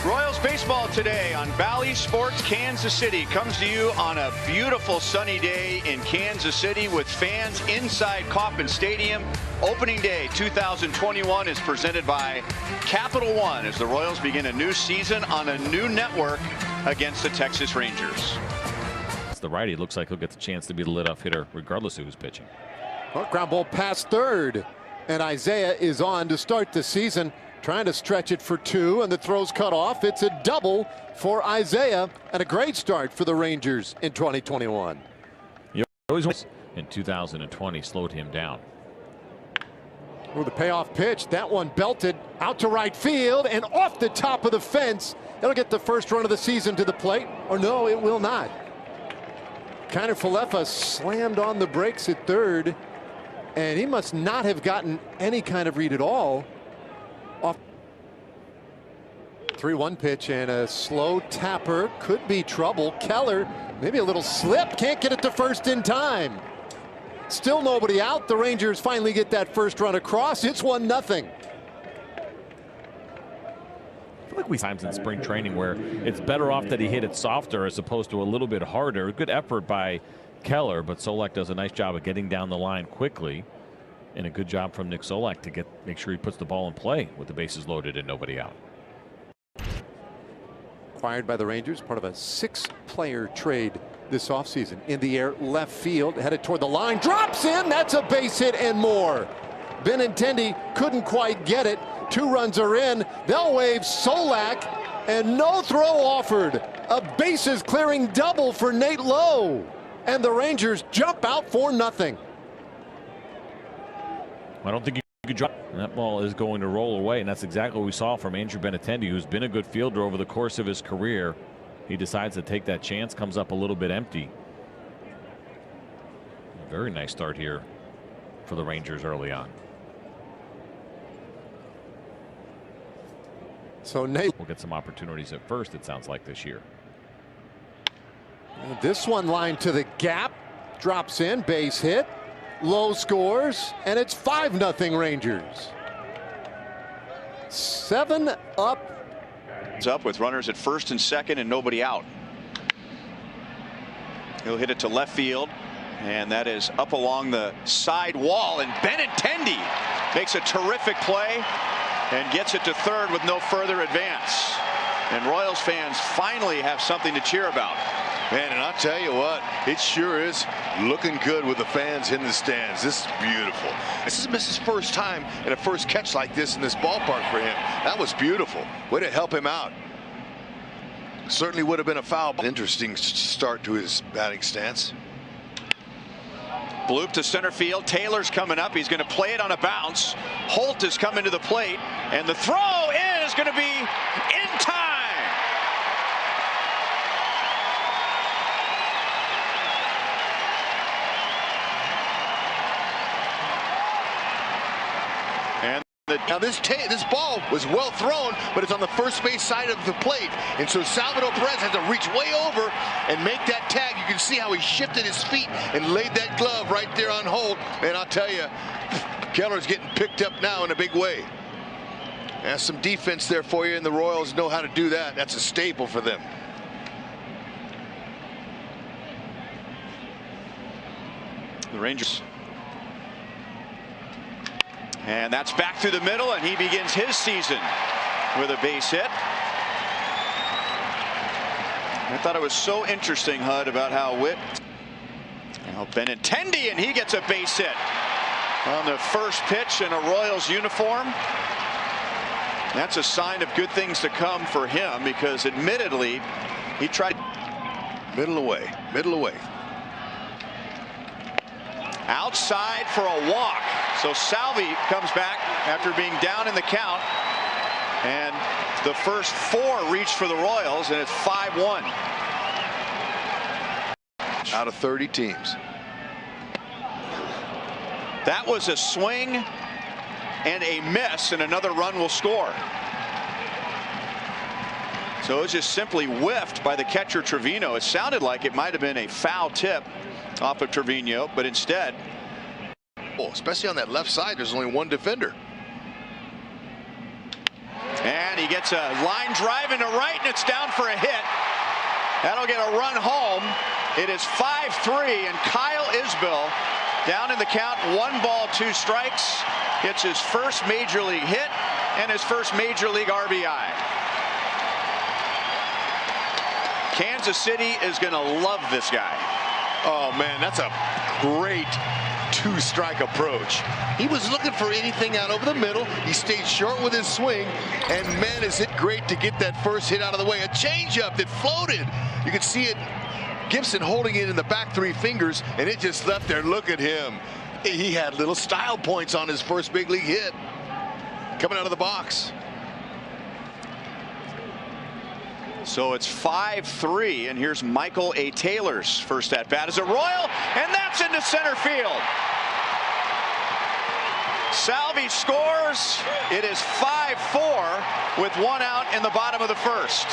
Royals baseball today on Bally Sports Kansas City comes to you on a beautiful sunny day in Kansas City with fans inside Kauffman Stadium. Opening day 2021 is presented by Capital One as the Royals begin a new season on a new network against the Texas Rangers. It's the righty. Looks like he'll get the chance to be the leadoff hitter regardless of who's pitching. Well, ground ball past third, and Isaiah is on to start the season. Trying to stretch it for two, and the throw's cut off. It's a double for Isaiah, and a great start for the Rangers in 2021. In 2020 slowed him down. Oh, the payoff pitch. That one belted out to right field and off the top of the fence. It'll get the first run of the season to the plate. Or no, it will not. Kiner Falefa slammed on the brakes at third, and he must not have gotten any kind of read at all. Off 3-1 pitch and a slow tapper. Could be trouble. Keller, maybe a little slip. Can't get it to first in time. Still nobody out. The Rangers finally get that first run across. It's 1-0. I feel like we times in spring training where it's better off that he hit it softer as opposed to a little bit harder. Good effort by Keller, but Solak does a nice job of getting down the line quickly. And a good job from Nick Solak to make sure he puts the ball in play with the bases loaded and nobody out. Acquired by the Rangers, part of a 6-player trade this offseason. In the air, left field, headed toward the line, drops in. That's a base hit and more. Benintendi couldn't quite get it. 2 runs are in. They'll wave Solak, and no throw offered. A bases clearing double for Nate Lowe, and the Rangers jump out 4-0. I don't think you could drop. That ball is going to roll away, and that's exactly what we saw from Andrew Benintendi, who's been a good fielder over the course of his career. He decides to take that chance, comes up a little bit empty. Very nice start here for the Rangers early on. So Nate will get some opportunities at first, it sounds like, this year. This one lined to the gap, drops in, base hit. Low scores, and it's 5-0 Rangers. 7 up. It's up with runners at first and second and nobody out. He'll hit it to left field, and that is up along the side wall, and Benintendi makes a terrific play and gets it to third with no further advance. And Royals fans finally have something to cheer about. Man, and I'll tell you what, it sure is looking good with the fans in the stands. This is beautiful. This is his first time in a first catch like this in this ballpark for him. That was beautiful. Way to help him out. Certainly would have been a foul. Interesting start to his batting stance. Bloop to center field. Taylor's coming up. He's going to play it on a bounce. Holt is coming to the plate, and the throw is going to be in time. Now this ball was well thrown, but it's on the first base side of the plate, and so Salvador Perez has to reach way over and make that tag. You can see how he shifted his feet and laid that glove right there on Holt. And I'll tell you, Keller's getting picked up now in a big way. That's some defense there for you, and the Royals know how to do that. That's a staple for them. The Rangers. And that's back through the middle, and he begins his season with a base hit. I thought it was so interesting, Hud, about how now Benintendi, and he gets a base hit on the first pitch in a Royals uniform. That's a sign of good things to come for him, because admittedly he tried middle away. Outside for a walk. So Salvi comes back after being down in the count, and the first 4 reached for the Royals, and it's 5-1. Out of 30 teams. That was a swing and a miss, and another run will score. So it was just simply whiffed by the catcher Trevino. It sounded like it might have been a foul tip off of Trevino, but instead, especially on that left side, there's only one defender. and he he gets a line drive into right, and it's down for a hit. That'll get a run home. It is 5-3, and Kyle Isbell down in the count, 1 ball, 2 strikes. It's his first major league hit and his first major league RBI. Kansas City is going to love this guy. Oh man, that's a great 2-strike approach. He was looking for anything out over the middle. He stayed short with his swing, and man, is it great to get that first hit out of the way. A changeup that floated. You could see it, Gibson holding it in the back 3 fingers, and it just left there. Look at him. He had little style points on his first big league hit coming out of the box. So it's 5-3, and here's Michael A. Taylor's first at bat as a Royal, and that's into center field. Salvi scores. It is 5-4 with 1 out in the bottom of the first.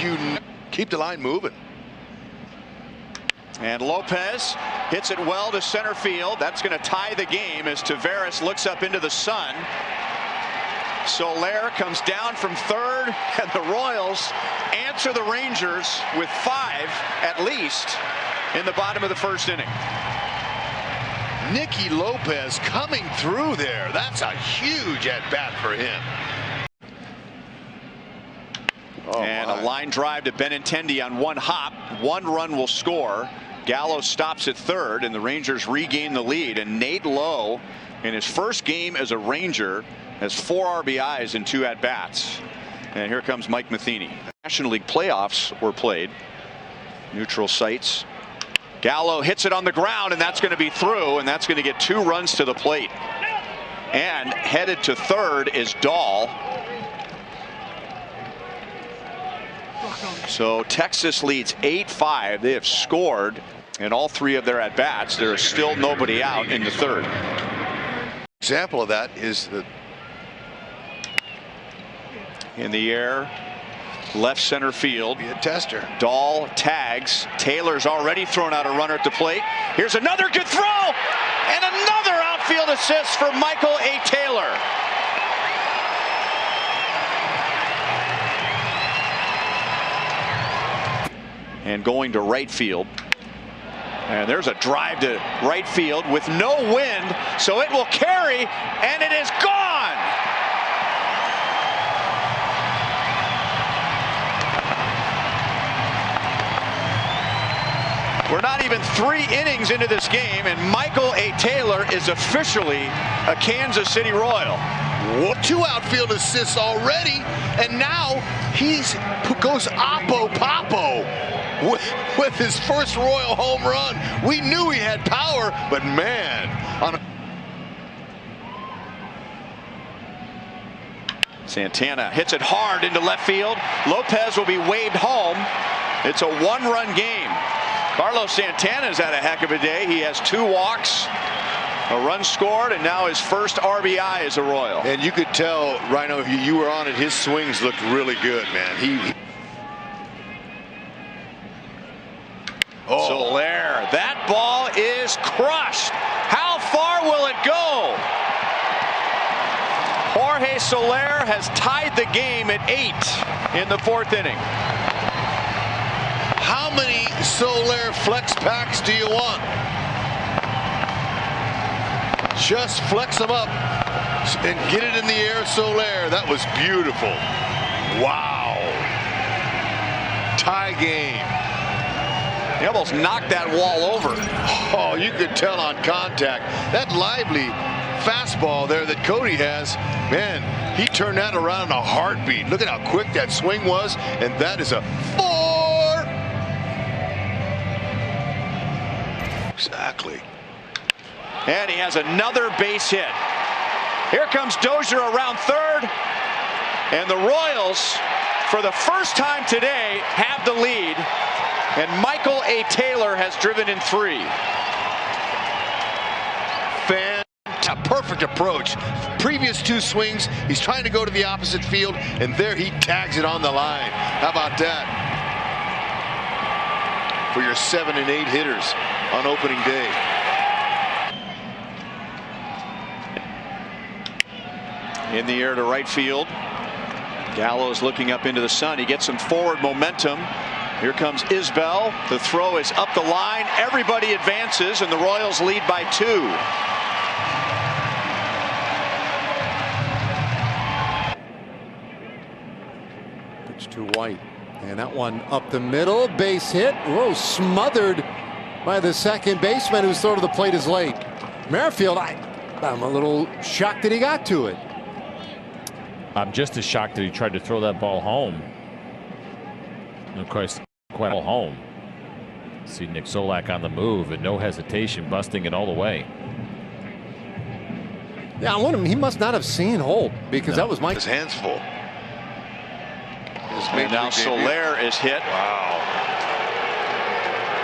You keep the line moving. And Lopez hits it well to center field. That's going to tie the game as Taveras looks up into the sun. Soler comes down from third, and the Royals answer the Rangers with 5 at least in the bottom of the first inning. Nicky Lopez coming through there. That's a huge at bat for him. And a line drive to Benintendi on 1 hop. 1 run will score. Gallo stops at third, and the Rangers regain the lead. And Nate Lowe, in his first game as a Ranger, has 4 RBIs in 2 at-bats. And here comes Mike Matheny. National League playoffs were played. Neutral sites. Gallo hits it on the ground, and that's going to be through, and that's going to get 2 runs to the plate. And headed to third is Dahl. So Texas leads 8-5. They have scored in all 3 of their at-bats. There is still nobody out in the third. Example of that is the in the air, left center field. be a tester. Dahl tags. Taylor's already thrown out a runner at the plate. Here's another good throw, and another outfield assist for Michael A. Taylor. And going to right field. And there's a drive to right field with no wind, so it will carry, and it is gone. We're not even 3 innings into this game, and Michael A. Taylor is officially a Kansas City Royal. 2 outfield assists already, and now he's goes oppo popo with his first Royal home run. We knew he had power, but man, Santana hits it hard into left field. Lopez will be waved home. It's a 1-run game. Carlos Santana's had a heck of a day. He has 2 walks, a run scored, and now his first RBI as a Royal. and you could tell, Rhino, if you were on it, his swings looked really good, man. Soler, that ball is crushed. How far will it go? Jorge Soler has tied the game at 8 in the 4th inning. How many Soler flex packs do you want? Just flex them up and get it in the air, Soler. That was beautiful. Wow. Tie game. He almost knocked that wall over. Oh, you could tell on contact. That lively fastball there that Cody has, man, he turned that around in a heartbeat. Look at how quick that swing was, and that is a 4. Exactly. And he has another base hit. Here comes Dozier around third, and the Royals, for the first time today, have the lead. And Michael A. Taylor has driven in 3. A perfect approach. Previous 2 swings, he's trying to go to the opposite field, and there he tags it on the line. How about that? For your 7 and 8 hitters on opening day. in the air to right field. Gallo's looking up into the sun. He gets some forward momentum. Here comes Isbell. The throw is up the line. Everybody advances, and the Royals lead by 2. Pitch to White. And that one up the middle. Base hit. Whoa, smothered by the second baseman, whose throw to the plate is late. Merrifield, I'm a little shocked that he got to it. I'm just as shocked that he tried to throw that ball home. And of course, quite home. See Nick Solak on the move and no hesitation, busting it all the way. Yeah, I wonder, he must not have seen Holt, because that was my. His hands full. And now Soler is hit. Wow.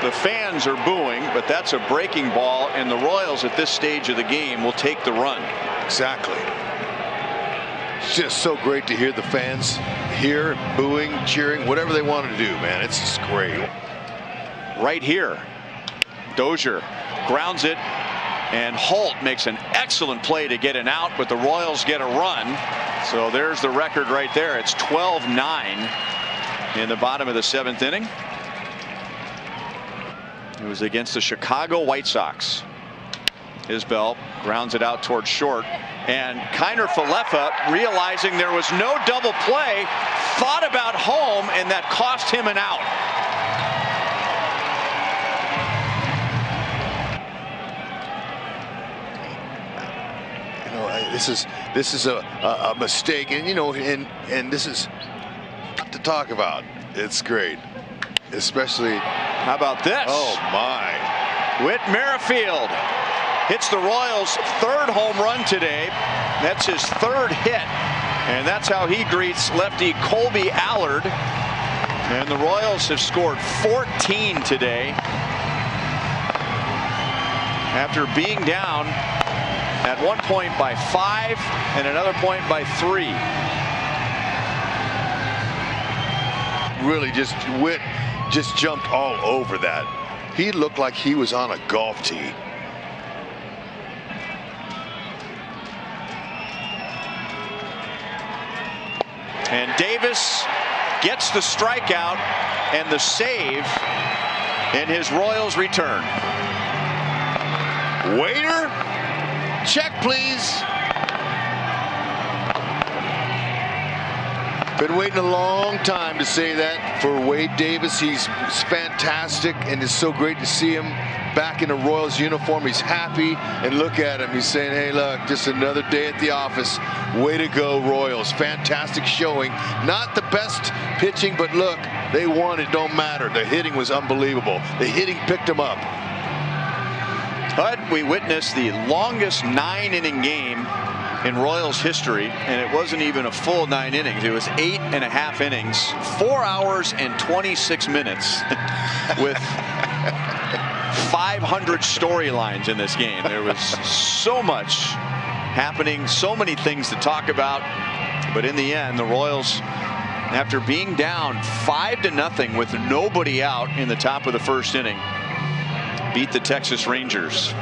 The fans are booing, but that's a breaking ball, and the Royals at this stage of the game will take the run. Exactly. It's just so great to hear the fans here booing, cheering, whatever they want to do, man. It's just great. Right here, Dozier grounds it, and Holt makes an excellent play to get an out, but the Royals get a run. So there's the record right there. It's 12-9 in the bottom of the 7th inning. It was against the Chicago White Sox. Isbell grounds it out towards short, and Kiner Falefa, realizing there was no double play, thought about home, and that cost him an out. You know, this is a mistake, and you know, and this is to talk about. It's great, especially. How about this? Oh my! Whit Merrifield hits the Royals' 3rd home run today. That's his 3rd hit, and that's how he greets lefty Colby Allard. And the Royals have scored 14 today after being down at one point by 5 and another point by 3. Really, Whit just jumped all over that. He looked like he was on a golf tee. And Davis gets the strikeout and the save in his Royals return. Waiter, check please. Been waiting a long time to say that for Wade Davis. He's fantastic, and it's so great to see him back in a Royals uniform. He's happy, and look at him. He's saying, hey, look, just another day at the office. Way to go, Royals. Fantastic showing. Not the best pitching, but look, they won. It don't matter. The hitting was unbelievable. The hitting picked them up. But we witnessed the longest 9-inning game in Royals history, and it wasn't even a full 9 innings. It was 8.5 innings, 4 hours and 26 minutes with 500 storylines in this game. There was so much happening, so many things to talk about, but in the end, the Royals, after being down 5-0 with nobody out in the top of the 1st inning, beat the Texas Rangers